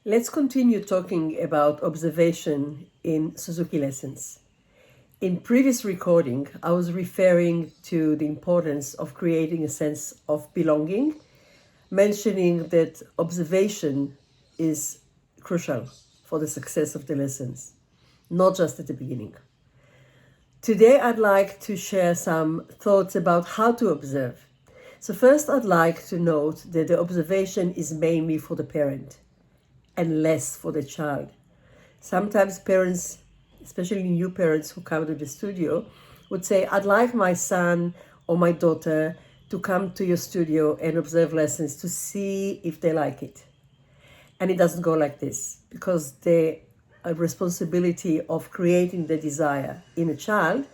Let's continue talking about observation in Suzuki lessons. In previous recording, I was referring to the importance of creating a sense of belonging, mentioning that observation is crucial for the success of the lessons, not just at the beginning. Today, I'd like to share some thoughts about how to observe. So first, I'd like to note that the observation is mainly for the parent and less for the child. Sometimes parents, especially new parents who come to the studio, would say, I'd like my son or my daughter to come to your studio and observe lessons to see if they like it. And it doesn't go like this, because the responsibility of creating the desire in a child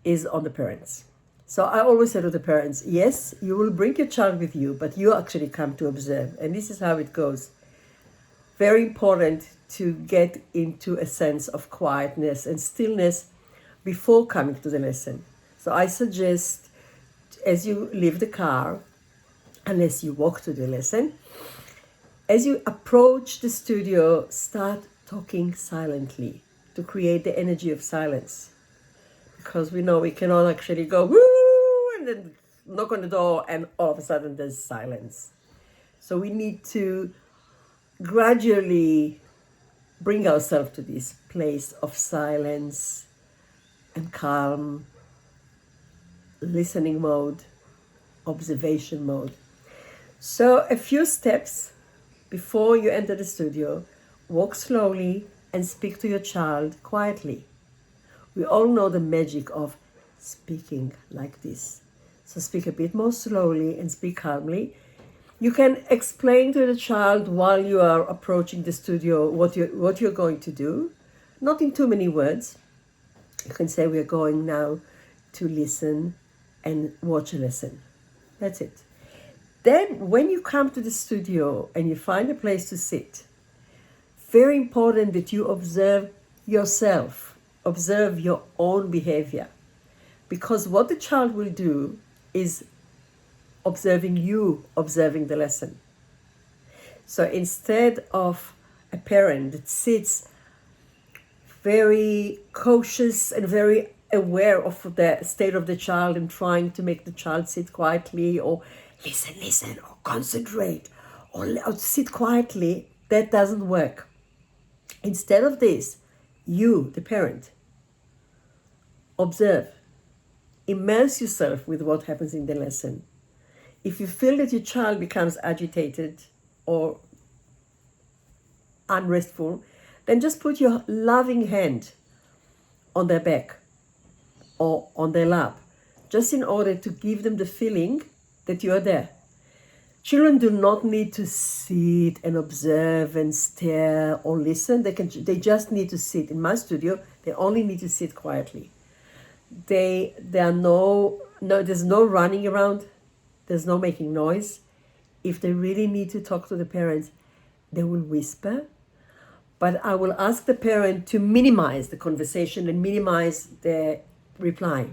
is on the parents. So I always say to the parents, yes, you will bring your child with you, but you actually come to observe. And this is how it goes. Very important to get into a sense of quietness and stillness before coming to the lesson. So I suggest, as you leave the car, unless you walk to the lesson, as you approach the studio, start talking silently to create the energy of silence. Because we know we cannot actually go, woo, and then knock on the door and all of a sudden there's silence. So we need to gradually bring ourselves to this place of silence and calm, listening mode, observation mode. So a few steps before you enter the studio, walk slowly and speak to your child quietly. We all know the magic of speaking like this. So speak a bit more slowly and speak calmly. You can explain to the child while you are approaching the studio what you're going to do, not in too many words. You can say, we're going now to listen and watch a lesson. That's it. Then when you come to the studio and you find a place to sit, very important that you observe yourself, observe your own behavior. Because what the child will do is observing you, observing the lesson. So instead of a parent that sits very cautious and very aware of the state of the child and trying to make the child sit quietly or listen or concentrate or sit quietly, that doesn't work. Instead of this, you, the parent, observe, immerse yourself with what happens in the lesson. If you feel that your child becomes agitated or unrestful, then just put your loving hand on their back or on their lap, just in order to give them the feeling that you are there. Children do not need to sit and observe and stare or listen. They just need to sit. In my studio, they only need to sit quietly. There's no running around. There's no making noise. If they really need to talk to the parents, they will whisper. But I will ask the parent to minimize the conversation and minimize the reply.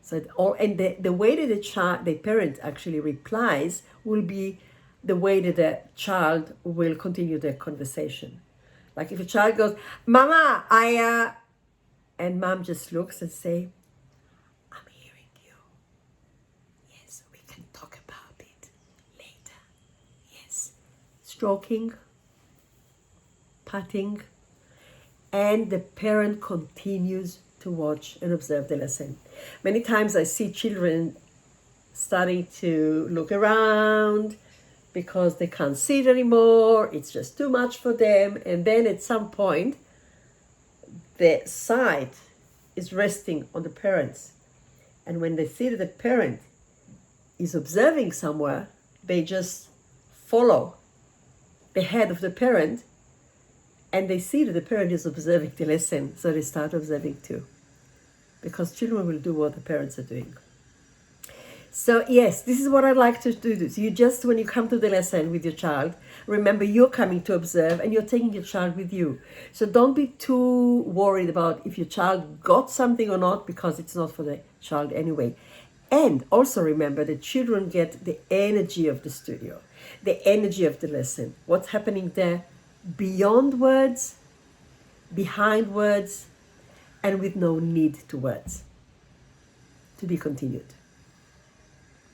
So the way that the parent actually replies will be the way that the child will continue the conversation. Like if a child goes, Mama, and mom just looks and say, I'm hearing you. Yes, we can talk about it later. Yes. Stroking, patting, and the parent continues to watch and observe the lesson. Many times I see children starting to look around because they can't see it anymore. It's just too much for them. And then at some point, the sight is resting on the parents. And when they see that the parent is observing somewhere, they just follow the head of the parent and they see that the parent is observing the lesson, so they start observing too. Because children will do what the parents are doing. So yes, this is what I'd like to do. So you just, when you come to the lesson with your child, remember you're coming to observe and you're taking your child with you. So don't be too worried about if your child got something or not, because it's not for the child anyway. And also remember that children get the energy of the studio, the energy of the lesson, what's happening there beyond words, behind words, and with no need to words. To be continued.